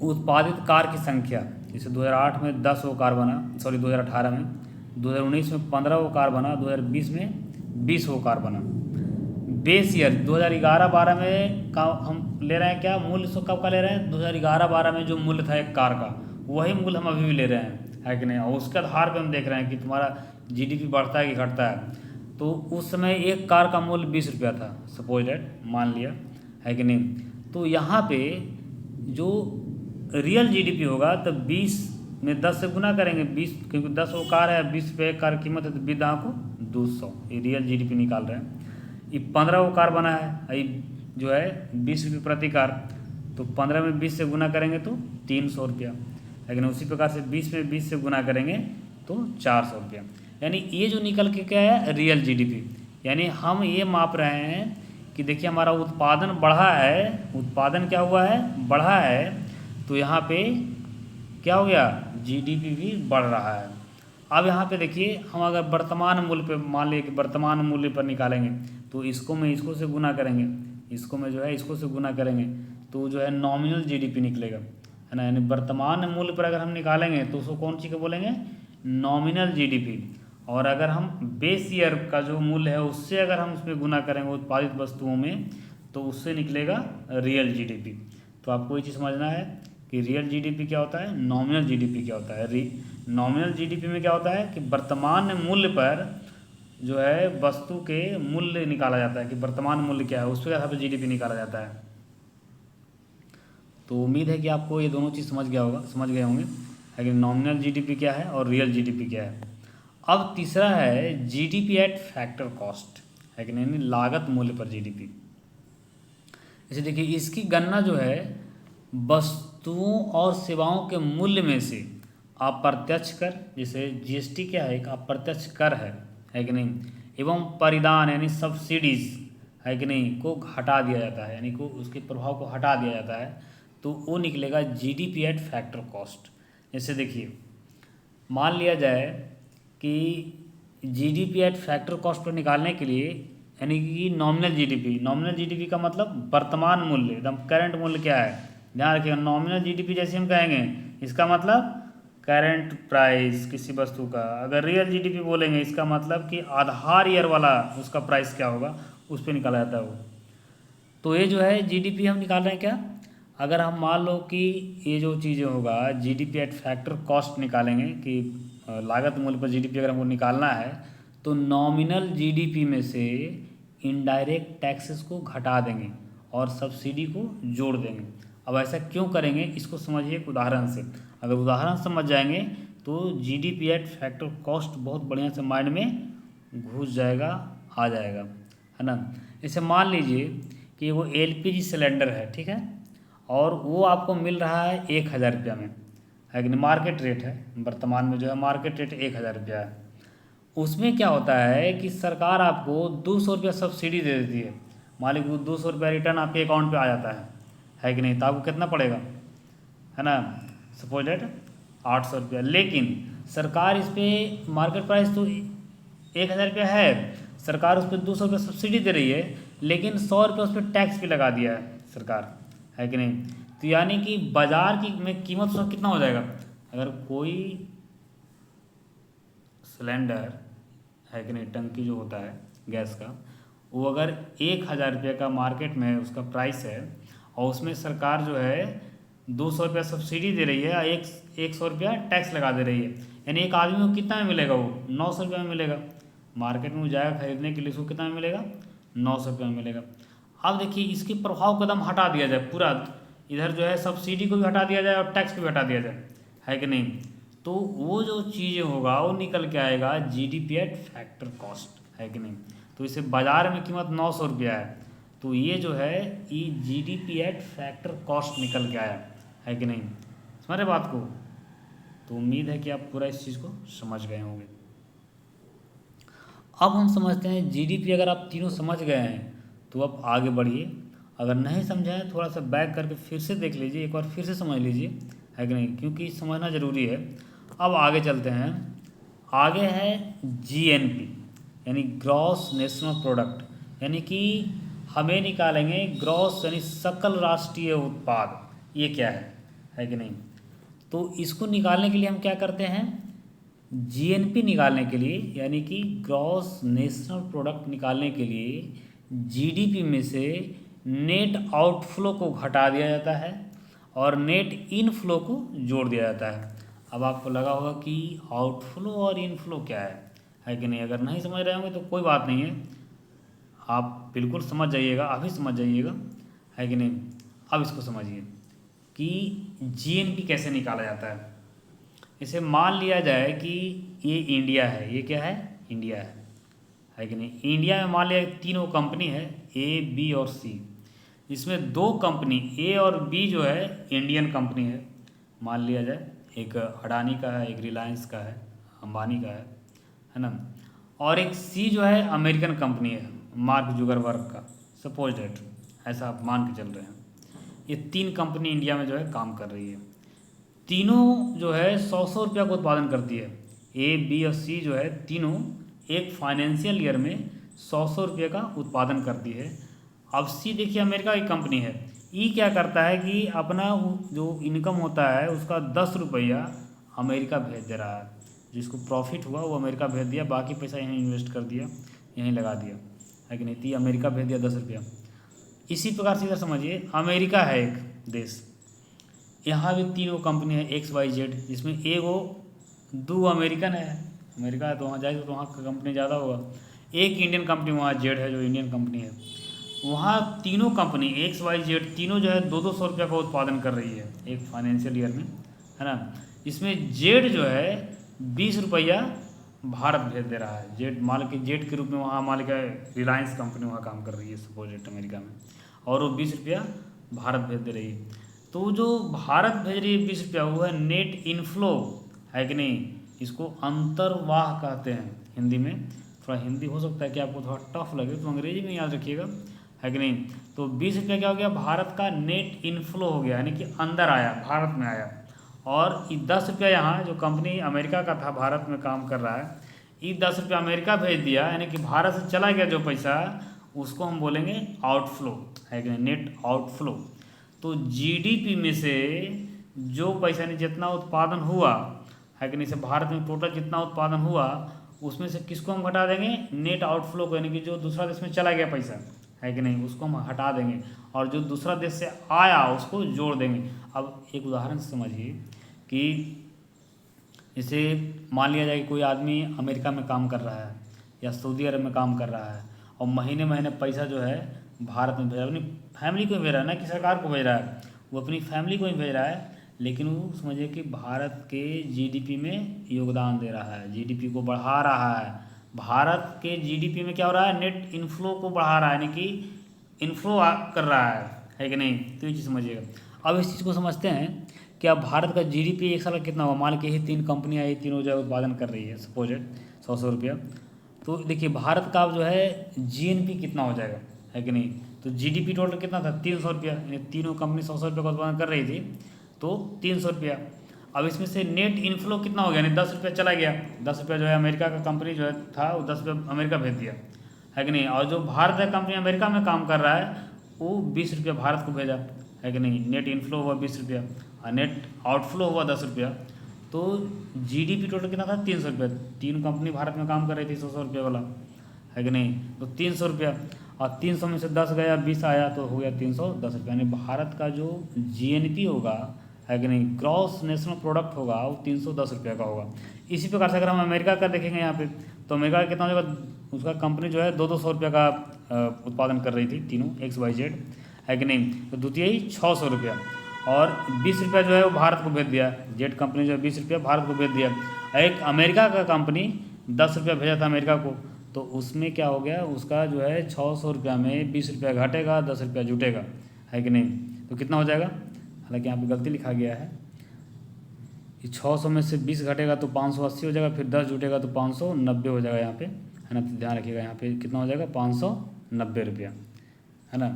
उत्पादित कार की संख्या, जैसे 2008 में 10 वो कार बना, 2018 में, 2019 में 15 वो कार बना, 2020 में 20 वो कार बना। बेस ईयर 2011-12 में का हम ले रहे हैं क्या मूल्य, इसको कब का ले रहे हैं, 2011-12 में जो मूल्य था एक कार का वही मूल्य हम अभी भी ले रहे हैं, है कि नहीं। और उसके आधार पे हम देख रहे हैं कि तुम्हारा जीडीपी बढ़ता है कि घटता है। तो उस समय एक कार का मूल्य 20 रुपया था, सपोज डेट मान लिया, है कि नहीं। तो यहाँ पे जो रियल जीडीपी होगा तब 20 में 10 से गुना करेंगे, 20 क्योंकि 10 वो कार है, 20 रुपये एक कार की कीमत है, तो 20 को 200, ये रियल जीडीपी निकाल रहे हैं। ये 15 वो कार बना है, ये जो है 20 रुपये प्रति कार, तो 15 में 20 से गुना करेंगे तो 300 रुपया, लेकिन उसी प्रकार से 20 में 20 से गुना करेंगे तो 400 रुपया। यानी ये जो निकल के क्या है रियल जीडीपी। यानी हम ये माप रहे हैं कि देखिए हमारा उत्पादन बढ़ा है, उत्पादन क्या हुआ है बढ़ा है, तो यहाँ पे क्या हो गया जीडीपी भी बढ़ रहा है। अब यहाँ पे देखिए हम अगर वर्तमान मूल्य पे मान लिए कि वर्तमान मूल्य पर निकालेंगे तो इसको में इसको से गुना करेंगे, इसको में जो है इसको से गुना करेंगे तो जो है नॉमिनल जीडीपी निकलेगा, है ना। यानी वर्तमान मूल्य पर अगर हम निकालेंगे तो उसको कौन सी को बोलेंगे, नॉमिनल जीडीपी, और अगर हम बेस ईयर का जो मूल्य है उससे अगर हम उसमें गुना करेंगे उत्पादित वस्तुओं में, तो उससे निकलेगा रियल जीडीपी। तो आपको ये चीज़ समझना है कि रियल जीडीपी क्या होता है, नॉमिनल जीडीपी क्या होता है। नॉमिनल जीडीपी में क्या होता है कि वर्तमान मूल्य पर जो है वस्तु के मूल्य निकाला जाता है कि वर्तमान मूल्य क्या है, उस पर आधार पर जीडीपी निकाला जाता है। तो उम्मीद है कि आपको ये दोनों चीज़ समझ गए होंगे, लेकिन नॉमिनल जीडीपी क्या है और रियल जीडीपी क्या है। अब तीसरा है जीडीपी एट फैक्टर कॉस्ट, है कि नहीं, लागत मूल्य पर जीडीपी। जैसे देखिए इसकी गणना जो है वस्तुओं और सेवाओं के मूल्य में से अप्रत्यक्ष कर, जैसे जीएसटी क्या है, एक अप्रत्यक्ष कर है कि नहीं, एवं परिदान यानी सब्सिडीज, है कि नहीं, को हटा दिया जाता है, यानी को उसके प्रभाव को हटा दिया जाता है, तो वो निकलेगा जीडीपी एट फैक्टर कॉस्ट। जैसे देखिए मान लिया जाए कि GDP at factor cost per निकालने के लिए, यानी कि नॉमिनल जीडीपी का मतलब वर्तमान मूल्य, एकदम करंट मूल्य क्या है, ध्यान रखिएगा। नॉमिनल जीडीपी जैसे हम कहेंगे इसका मतलब करंट प्राइस किसी वस्तु का, अगर रियल जीडीपी बोलेंगे इसका मतलब कि आधार ईयर वाला उसका प्राइस क्या होगा, उस पर निकाला जाता है वो। तो ये जो है जीडीपी हम निकाल रहे हैं क्या, अगर हम मान लो कि ये जो चीज़ें होगा जीडीपी एट फैक्टर कॉस्ट निकालेंगे कि लागत मूल्य पर जीडीपी अगर हमको निकालना है, तो नॉमिनल जीडीपी में से इनडायरेक्ट टैक्सेस को घटा देंगे और सब्सिडी को जोड़ देंगे। अब ऐसा क्यों करेंगे इसको समझिए एक उदाहरण से। अगर उदाहरण समझ जाएंगे तो जीडीपी एट फैक्टर कॉस्ट बहुत बढ़िया से माइंड में घुस जाएगा, आ जाएगा, है ना। जैसे मान लीजिए कि वो एलपीजी सिलेंडर है, ठीक है, और वो आपको मिल रहा है 1000 रुपया में, है कि नहीं, मार्केट रेट है, वर्तमान में जो है मार्केट रेट 1000 रुपया है। उसमें क्या होता है कि सरकार आपको 200 रुपया सब्सिडी दे देती है, मान लीजिए वो 200 रुपया रिटर्न आपके अकाउंट पे आ जाता है कि नहीं, तो आपको कितना पड़ेगा, है ना, सपोज डेट 800 रुपया। लेकिन सरकार इस पर मार्केट प्राइस तो 1000 रुपया है, सरकार उस पर 200 रुपया सब्सिडी दे रही है, लेकिन 100 रुपया उस पर टैक्स भी लगा दिया है सरकार, है कि नहीं। तो यानी कि बाजार की में कीमत उसका कितना हो जाएगा, अगर कोई सिलेंडर, है कि नहीं, टंकी जो होता है गैस का, वो अगर 1000 रुपये का मार्केट में उसका प्राइस है और उसमें सरकार जो है 200 रुपया सब्सिडी दे रही है और 100 रुपया टैक्स लगा दे रही है, यानी एक आदमी को कितना में मिलेगा, वो 900 रुपये में मिलेगा। मार्केट में वो जाएगा खरीदने के लिए, उसको कितना में मिलेगा, 900 रुपये में मिलेगा। अब देखिए इसके प्रभाव कदम हटा दिया जाए पूरा, इधर जो है सब्सिडी को भी हटा दिया जाए और टैक्स को भी हटा दिया जाए, है कि नहीं, तो वो जो चीज़ें होगा वो निकल के आएगा जीडीपी एट फैक्टर कॉस्ट, है कि नहीं। तो इसे बाज़ार में कीमत 900 रुपया है, तो ये जो है ये जीडीपी एट फैक्टर कॉस्ट निकल के आया, है कि नहीं, समझ रहे बात को। तो उम्मीद है कि आप पूरा इस चीज़ को समझ गए होंगे। अब हम समझते हैं जीडीपी, अगर आप तीनों समझ गए हैं तो अब आगे बढ़िए, अगर नहीं समझाएं थोड़ा सा बैक करके फिर से देख लीजिए, एक बार फिर से समझ लीजिए, है कि नहीं, क्योंकि समझना ज़रूरी है। अब आगे चलते हैं, आगे है जीएनपी यानी ग्रॉस नेशनल प्रोडक्ट, यानी कि हमें निकालेंगे ग्रॉस यानी सकल राष्ट्रीय उत्पाद, ये क्या है कि नहीं। तो इसको निकालने के लिए हम क्या करते हैं, जीएनपी निकालने के लिए यानी कि ग्रॉस नेशनल प्रोडक्ट निकालने के लिए जीडीपी में से नेट आउटफ्लो को घटा दिया जाता है और नेट इनफ्लो को जोड़ दिया जाता है। अब आपको लगा होगा कि आउटफ्लो और इनफ्लो क्या है कि नहीं। अगर नहीं समझ रहे होंगे तो कोई बात नहीं है, आप बिल्कुल समझ जाइएगा, अभी समझ जाइएगा, है कि नहीं। अब इसको समझिए कि जीएनपी कैसे निकाला जाता है। इसे मान लिया जाए कि ये इंडिया है, ये क्या है, इंडिया है कि नहीं। इंडिया में मान लिया तीनों कंपनी है ए बी और सी, इसमें दो कंपनी ए और बी जो है इंडियन कंपनी है, मान लिया जाए, एक अडानी का है, एक रिलायंस का है, अंबानी का है ना, और एक सी जो है अमेरिकन कंपनी है, मार्क जुगरबर्ग का, सपोज डेट, ऐसा आप मान के चल रहे हैं। ये तीन कंपनी इंडिया में जो है काम कर रही है, तीनों जो है 100 रुपया का उत्पादन करती है। ए बी और सी जो है तीनों एक फाइनेंशियल ईयर में 100 रुपये का उत्पादन करती है। अब सी देखिए अमेरिका की कंपनी है, ई क्या करता है कि अपना जो इनकम होता है उसका 10 रुपया अमेरिका भेज दे रहा है, जिसको प्रॉफिट हुआ वो अमेरिका भेज दिया, बाकी पैसा यहीं इन्वेस्ट कर दिया, यहीं लगा दिया, है कि नहीं। तो ये अमेरिका भेज दिया 10 रुपया। इसी प्रकार से इधर समझिए, अमेरिका है एक देश, यहाँ भी 3 कंपनी है XYZ, जिसमें एगो 2 अमेरिकन है, अमेरिका है तो वहाँ जाएगा तो वहाँ का कंपनी ज़्यादा होगा। एक इंडियन कंपनी वहाँ जेड है जो इंडियन कंपनी है, वहाँ तीनों कंपनी XYZ तीनों जो है 200 रुपया का उत्पादन कर रही है एक फाइनेंशियल ईयर में, है ना। इसमें जेड जो है 20 रुपया भारत भेज दे रहा है, जेड माल के जेड के रूप में वहाँ मालिक है रिलायंस कंपनी वहाँ काम कर रही है सपोजिट अमेरिका में, और वो 20 रुपया भारत भेज दे रही है। तो जो भारत भेज रही है 20 रुपया वो है नेट इनफ्लो, है कि नहीं। इसको अंतर्वाह कहते हैं हिंदी में। थोड़ा हिंदी हो सकता है कि आपको थोड़ा टफ लगे तो अंग्रेजी में याद रखिएगा, है कि नहीं। तो 20 रुपया क्या हो गया, भारत का नेट इनफ्लो हो गया, यानी कि अंदर आया, भारत में आया। और ये 10 रुपया यहाँ जो कंपनी अमेरिका का था भारत में काम कर रहा है, ये 10 रुपया अमेरिका भेज दिया, यानी कि भारत से चला गया जो पैसा, उसको हम बोलेंगे आउटफ्लो, है कि नहीं, नेट आउटफ्लो। तो जीडीपी में से जो पैसा नहीं जितना उत्पादन हुआ, है कि नहीं, से भारत में टोटल जितना उत्पादन हुआ उसमें से किसको हम घटा देंगे, नेट आउटफ्लो को, यानी कि जो दूसरा देश में चला गया पैसा, है कि नहीं, उसको हम हटा देंगे, और जो दूसरा देश से आया उसको जोड़ देंगे। अब एक उदाहरण से समझिए कि जैसे मान लिया जाए कि कोई आदमी अमेरिका में काम कर रहा है या सऊदी अरब में काम कर रहा है, और महीने महीने पैसा जो है भारत में भेज रहा है, अपनी फैमिली को भेज रहा है, ना कि सरकार को भेज रहा है, वो अपनी फैमिली को ही भेज रहा है, लेकिन वो समझिए कि भारत के जीडीपी में योगदान दे रहा है, जीडीपी को बढ़ा रहा है। भारत के जीडीपी में क्या हो रहा है, नेट इनफ्लो को बढ़ा रहा है, यानी कि इनफ्लो कर रहा है कि नहीं। तो ये चीज़ समझिएगा। अब इस चीज़ को समझते हैं कि अब भारत का जीडीपी एक साल का कितना हुआ, मान के ही 3 कंपनियाँ ये तीनों जो है उत्पादन कर रही है सपोजेट 100 रुपया। तो देखिए भारत का अब जो है जीएनपी कितना हो जाएगा, है कि नहीं। तो जीडीपी टोटल कितना था, 300 रुपया, यानी तीनों कंपनी 100 रुपये का उत्पादन कर रही थी, तो 300 रुपया। अब इसमें से नेट इनफ्लो कितना हो गया, यानी 10 रुपया चला गया, 10 रुपया जो है अमेरिका का कंपनी जो है था वो 10 रुपया अमेरिका भेज दिया, है कि नहीं। और जो भारत का कंपनी अमेरिका में काम कर रहा है वो 20 रुपया भारत को भेजा, है कि नहीं। नेट इनफ्लो हुआ 20 रुपया और नेट आउटफ्लो हुआ 10 रुपया। तो जीडीपी टोटल कितना था, 300 रुपया। 3 कंपनी भारत में काम कर रही थी 100 रुपये वाला, है कि नहीं। तो 300 रुपया, और 300 में से 10 गया 20 आया तो हो गया 310 रुपया, यानी भारत का जो जीएनपी होगा, है कि नहीं, ग्रॉस नेशनल प्रोडक्ट होगा, वो 310 रुपया का होगा। इसी प्रकार से अगर हम अमेरिका का देखेंगे यहाँ पे, तो अमेरिका का कितना हो जाएगा, उसका कंपनी जो है 200 रुपया का उत्पादन कर रही थी तीनों XYZ, है कि नहीं। तो द्वितीय 600 रुपया, और 20 रुपया जो है वो भारत को भेज दिया, जेड कंपनी जो है 20 रुपया भारत को भेज दिया। एक अमेरिका का कंपनी 10 रुपया भेजा था अमेरिका को, तो उसमें क्या हो गया, उसका जो है 600 रुपया में 20 रुपया घटेगा, 10 रुपया जुटेगा, है कि नहीं। तो कितना हो जाएगा, हालांकि यहाँ पे गलती लिखा गया है कि 600 में से 20 घटेगा तो 580 हो जाएगा, फिर 10 जुटेगा तो 590 हो जाएगा यहाँ पे, है ना। तो ध्यान रखिएगा यहाँ पे कितना हो जाएगा, 590 रुपया, है ना।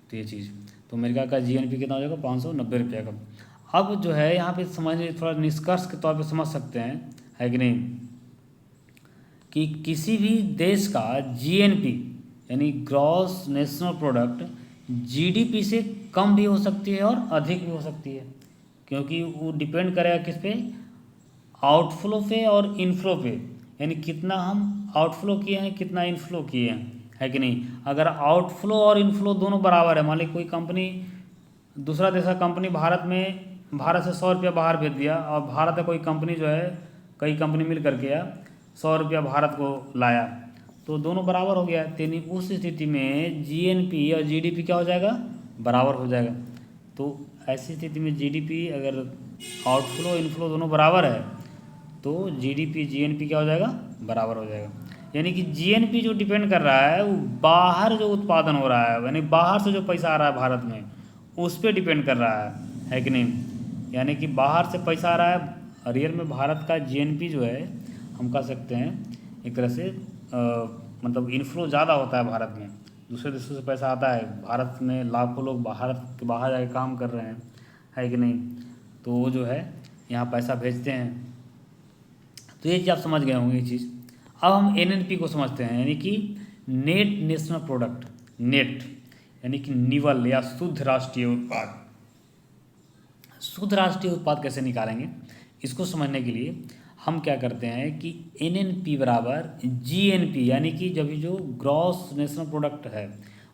तो ये चीज़, तो अमेरिका का जीएनपी कितना हो जाएगा, 590 रुपया का। अब जो है यहाँ पे समझिए, थोड़ा निष्कर्ष के तौर पे समझ सकते हैं, है कि नहीं, कि किसी भी देश का जीएनपी यानी ग्रॉस नेशनल प्रोडक्ट जीडीपी से कम भी हो सकती है और अधिक भी हो सकती है, क्योंकि वो डिपेंड करेगा किस पे, आउटफ्लो पे और इनफ्लो पे, यानी कितना हम आउटफ्लो किए हैं कितना इनफ्लो किए हैं, है कि नहीं। अगर आउटफ्लो और इनफ्लो दोनों बराबर है, मान ली कोई कंपनी, दूसरा देश का कंपनी भारत से 100 रुपया बाहर भेज दिया, और भारत का कोई कंपनी जो है, कई कंपनी मिल करके 100 रुपया भारत को लाया, तो दोनों बराबर हो गया। यानी उस स्थिति में जीएनपी और जीडीपी क्या हो जाएगा, बराबर हो जाएगा। तो ऐसी स्थिति में जीडीपी अगर आउटफ्लो इनफ्लो दोनों बराबर है तो जीडीपी जीएनपी क्या हो जाएगा, बराबर हो जाएगा। यानी कि जीएनपी जो डिपेंड कर रहा है वो बाहर जो उत्पादन हो रहा है, यानी बाहर से जो पैसा आ रहा है भारत में, उस पर डिपेंड कर रहा है कि नहीं। यानी कि बाहर से पैसा आ रहा है, रियल में भारत का जीएनपी जो है, हम कह सकते हैं एक तरह से मतलब इनफ्लो ज़्यादा होता है भारत में, दूसरे देशों से पैसा आता है भारत में, लाखों लोग भारत के बाहर जाके काम कर रहे हैं, है कि नहीं। तो वो जो है यहाँ पैसा भेजते हैं। तो ये चीज़ आप समझ गए होंगे ये चीज़। अब हम एनएनपी को समझते हैं, यानी कि नेट नेशनल प्रोडक्ट, नेट यानी कि निवल या शुद्ध राष्ट्रीय उत्पाद। शुद्ध राष्ट्रीय उत्पाद कैसे निकालेंगे, इसको समझने के लिए हम क्या करते हैं कि एनएनपी बराबर जीएनपी, यानी कि जब जो ग्रॉस नेशनल प्रोडक्ट है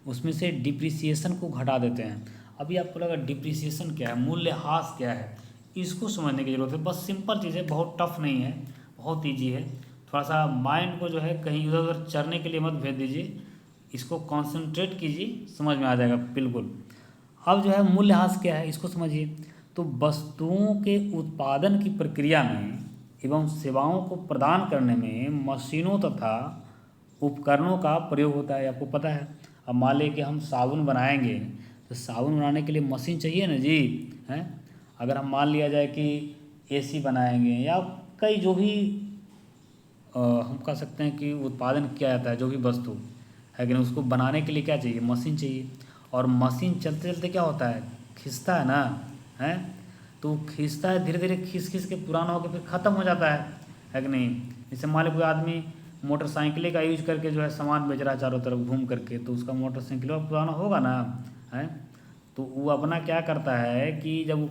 उसमें से डिप्रिसिएशन को घटा देते हैं। अभी आपको लगा डिप्रिसिएशन क्या है, मूल्यह्रास क्या है, इसको समझने की जरूरत है। बस सिंपल चीज़ है, बहुत टफ नहीं है, बहुत ईजी है। थोड़ा सा माइंड को जो है कहीं इधर उधर चरने के लिए मत भेज दीजिए, इसको कॉन्सेंट्रेट कीजिए, समझ में आ जाएगा बिल्कुल। अब जो है मूल्यह्रास क्या है इसको समझिए। तो वस्तुओं के उत्पादन की प्रक्रिया में एवं सेवाओं को प्रदान करने में मशीनों तथा उपकरणों का प्रयोग होता है, आपको पता है। अब मान लें कि हम साबुन बनाएंगे तो साबुन बनाने के लिए मशीन चाहिए ना जी, हैं। अगर हम मान लिया जाए कि एसी बनाएंगे या कई जो भी हम कह सकते हैं कि उत्पादन किया जाता है जो भी वस्तु है कि नहीं, उसको बनाने के लिए क्या चाहिए, मशीन चाहिए। और मशीन चलते चलते क्या होता है, खिंचता है ना, है। तो खींचता है धीरे धीरे, खींच खींच के पुराना होकर फिर ख़त्म हो जाता है कि नहीं। जैसे मान लो कोई आदमी मोटरसाइकिल का यूज करके जो है सामान बेच रहा है चारों तरफ घूम करके, तो उसका मोटरसाइकिल पुराना होगा ना, है। तो वो अपना क्या करता है कि जब वो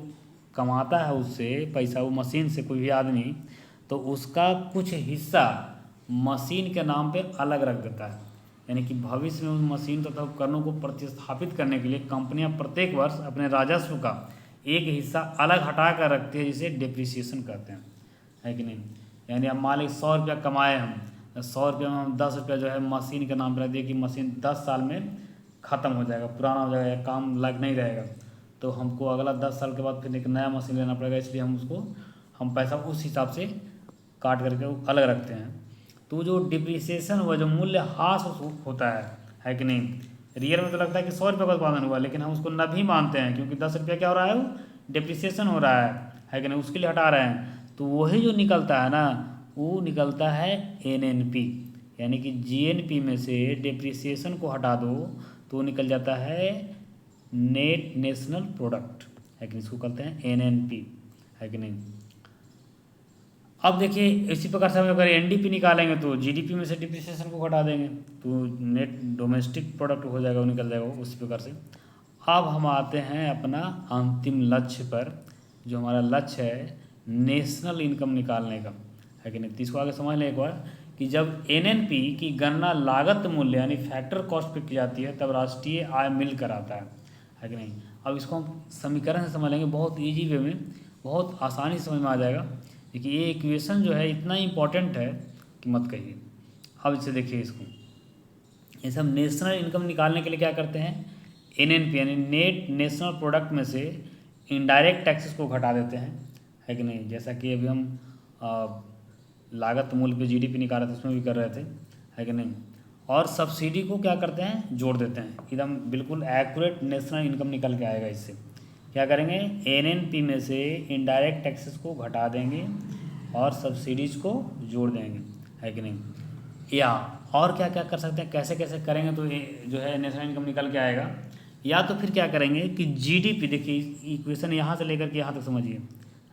कमाता है उससे पैसा, वो मशीन से कोई भी आदमी, तो उसका कुछ हिस्सा मशीन के नाम पे अलग रख देता है। यानी कि भविष्य में उस मशीन तथा उपकरणों को प्रतिस्थापित करने के लिए कंपनियां प्रत्येक वर्ष अपने राजस्व का एक हिस्सा अलग हटा कर रखती है, जिसे डिप्रिसिएशन कहते हैं, है कि नहीं। यानी अब मान लीजिए 100 रुपया कमाए हम, 100 रुपये में हम 10 रुपया जो है मशीन के नाम पर रख दिए कि मशीन 10 साल में ख़त्म हो जाएगा, पुराना हो जाएगा, काम लग नहीं रहेगा। तो हमको अगला 10 साल के बाद फिर एक नया मशीन लेना पड़ेगा, इसलिए हम पैसा उस हिसाब से काट करके अलग रखते हैं। तो जो डिप्रिसिएशन हुआ, जो मूल्यह्रास होता है कि नहीं। रियल में तो लगता है कि 100 रुपये का उत्पादन हुआ, लेकिन हम उसको न भी मानते हैं, क्योंकि 10 रुपया क्या हो रहा है, वो डिप्रिसिएशन हो रहा है कि नहीं, उसके लिए हटा रहे हैं। तो वही जो निकलता है ना, वो निकलता है एनएनपी। यानी कि जीएनपी में से डिप्रिसिएशन को हटा दो तो वो निकल जाता है नेट नेशनल प्रोडक्ट, है कि नहीं, इसको कहते हैं एनएनपी, है कि नहीं। अब देखिए इसी प्रकार से हम अगर एनडीपी निकालेंगे तो जीडीपी में से डिप्रिसिएशन को घटा देंगे तो नेट डोमेस्टिक प्रोडक्ट हो जाएगा, वो निकल जाएगा उसी प्रकार से। अब हम आते हैं अपना अंतिम लक्ष्य पर, जो हमारा लक्ष्य है नेशनल इनकम निकालने का, है कि नहीं। तो इसको आगे समझ लें एक बार कि जब एनएनपी की गणना लागत मूल्य यानी फैक्टर कॉस्ट पर की जाती है, तब राष्ट्रीय आय मिलकर आता है कि नहीं। अब इसको हम समीकरण से समझ लेंगे, बहुत ईजी वे में, बहुत आसानी से समझ में आ जाएगा। देखिए ये इक्वेशन जो है इतना इम्पॉर्टेंट है कि मत कहिए। अब इसे देखिए, इसको जैसे हम नेशनल इनकम निकालने के लिए क्या करते हैं, एनएनपी यानी नेट नेशनल प्रोडक्ट में से इनडायरेक्ट टैक्सेस को घटा देते हैं, है कि नहीं। जैसा कि अभी हम लागत मूल्य पे जीडीपी निकाल रहे थे, उसमें भी कर रहे थे, है कि नहीं। और सब्सिडी को क्या करते हैं, जोड़ देते हैं। एकदम बिल्कुल एक्यूरेट नेशनल इनकम निकल के आएगा। इससे क्या करेंगे, एनएनपी में से इनडायरेक्ट टैक्सेस को घटा देंगे और सब्सिडीज़ को जोड़ देंगे, है कि नहीं। या और क्या क्या कर सकते हैं, कैसे कैसे करेंगे तो ये जो है नेशनल इनकम निकल के आएगा। या तो फिर क्या करेंगे कि जीडीपी, देखिए इक्वेशन यहाँ से लेकर के यहाँ तक समझिए,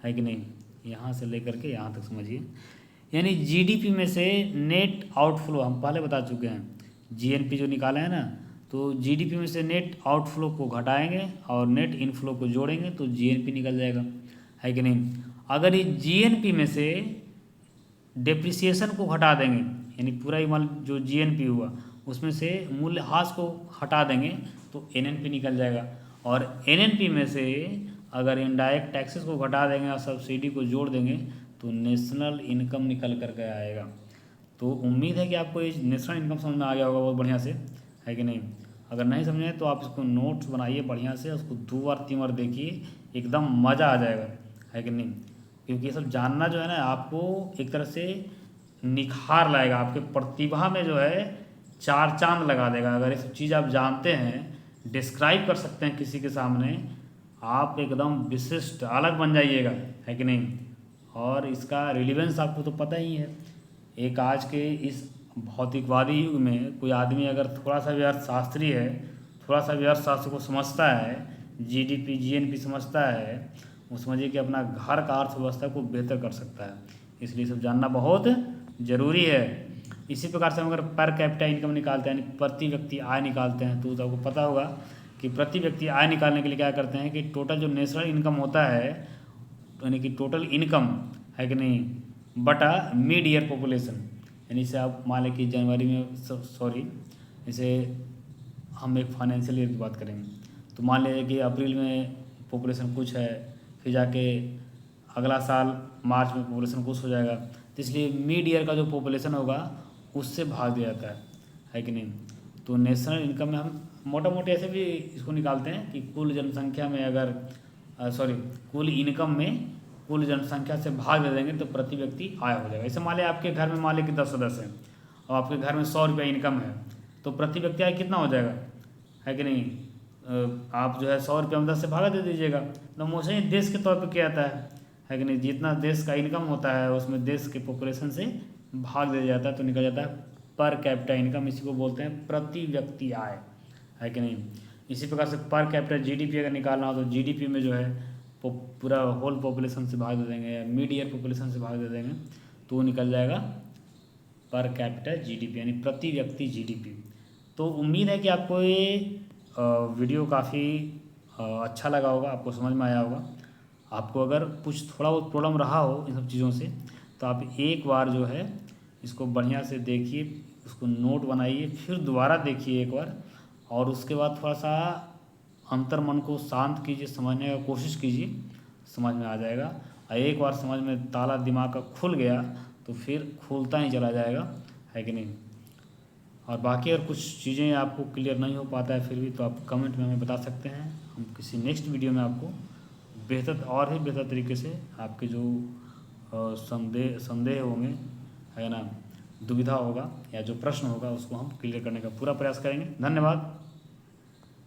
है कि नहीं, यहाँ से लेकर के यहाँ तक समझिए। यानी जीडीपी में से नेट आउटफ्लो, हम पहले बता चुके हैं, जीएनपी जो निकाला है ना, तो जीडीपी में से नेट आउटफ्लो को घटाएंगे और नेट इनफ्लो को जोड़ेंगे तो जीएनपी निकल जाएगा, है कि नहीं। अगर ये जीएनपी में से डेप्रिसिएशन को घटा देंगे, यानी पूरा ही मान जो जीएनपी हुआ उसमें से मूल्यह्रास को हटा देंगे तो एनएनपी निकल जाएगा। और एनएनपी में से अगर इनडायरेक्ट टैक्सेस को घटा देंगे और सब्सिडी को जोड़ देंगे तो नेशनल इनकम निकल करके आएगा। तो उम्मीद है कि आपको ये नेशनल इनकम समझ में आ गया होगा बहुत बढ़िया से, है कि नहीं। अगर नहीं समझे तो आप इसको नोट्स बनाइए बढ़िया से, उसको 2 बार 3 बार देखिए, एकदम मज़ा आ जाएगा, है कि नहीं। क्योंकि ये सब जानना जो है ना आपको एक तरह से निखार लाएगा, आपके प्रतिभा में जो है 4 चांद लगा देगा। अगर ये सब चीज़ आप जानते हैं, डिस्क्राइब कर सकते हैं किसी के सामने, आप एकदम विशिष्ट अलग बन जाइएगा, है कि नहीं। और इसका रिलीवेंस आपको तो पता ही है। एक आज के इस भौतिकवादी युग में कोई आदमी अगर थोड़ा सा भी अर्थशास्त्री है, थोड़ा सा भी अर्थशास्त्र को समझता है, जीडीपी जीएनपी समझता है, वो समझिए कि अपना घर का अर्थव्यवस्था को बेहतर कर सकता है। इसलिए सब जानना बहुत ज़रूरी है। इसी प्रकार से हम अगर पर कैपिटा इनकम निकालते हैं, यानी प्रति व्यक्ति आय निकालते हैं, तो आपको पता होगा कि प्रति व्यक्ति आय निकालने के लिए क्या करते हैं कि टोटल जो नेशनल इनकम होता है, यानी कि टोटल इनकम, है कि नहीं, बटा मिड ईयर पॉपुलेशन। यानी से आप मान लें कि जनवरी में, सॉरी, जैसे हम एक फाइनेंशियल ईयर की बात करेंगे तो मान लीजिए कि अप्रैल में पॉपुलेशन कुछ है, फिर जाके अगला साल मार्च में पॉपुलेशन कुछ हो जाएगा, तो इसलिए मिड ईयर का जो पॉपुलेशन होगा उससे भाग दिया जाता है कि नहीं। तो नेशनल इनकम में हम मोटा मोटी ऐसे भी इसको निकालते हैं कि कुल जनसंख्या में अगर कुल इनकम में कुल जनसंख्या से भाग दे देंगे तो प्रति व्यक्ति आय हो जाएगा। ऐसे मान लिया आपके घर में मान लिया कि 10 सदस्य हैं और आपके घर में 100 रुपया इनकम है, तो प्रति व्यक्ति आय कितना हो जाएगा, है कि नहीं। आप जो है 100 रुपया में 10 से भागा दे दीजिएगा, तो मोस्टली ही देश के तौर पर क्या आता है कि नहीं। जितना देश का इनकम होता है उसमें देश के पॉपुलेशन से भाग दे जाता है तो निकल जाता है पर कैपिटा इनकम, इसी को बोलते हैं प्रति व्यक्ति आय, है कि नहीं। इसी प्रकार से पर कैपिटा जीडीपी अगर निकालना हो तो जीडीपी में जो है पूरा होल पॉपुलेशन से भाग दे देंगे या मिड ईयर पॉपुलेशन से भाग दे देंगे तो वो निकल जाएगा पर कैपिटा जीडीपी, यानी प्रति व्यक्ति जीडीपी। तो उम्मीद है कि आपको ये वीडियो काफ़ी अच्छा लगा होगा, आपको समझ में आया होगा। आपको अगर कुछ थोड़ा बहुत प्रॉब्लम रहा हो इन सब चीज़ों से तो आप एक बार जो है इसको बढ़िया से देखिए, उसको नोट बनाइए, फिर दोबारा देखिए एक बार, और उसके बाद थोड़ा सा अंतर मन को शांत कीजिए, समझने का कोशिश कीजिए, समझ में आ जाएगा। और एक बार समझ में ताला दिमाग का खुल गया तो फिर खुलता ही चला जाएगा, है कि नहीं। और बाकी अगर कुछ चीज़ें आपको क्लियर नहीं हो पाता है फिर भी तो आप कमेंट में हमें बता सकते हैं। हम किसी नेक्स्ट वीडियो में आपको बेहतर और ही बेहतर तरीके से आपके जो संदेह होंगे, है ना, दुविधा होगा या जो प्रश्न होगा उसको हम क्लियर करने का पूरा प्रयास करेंगे। धन्यवाद।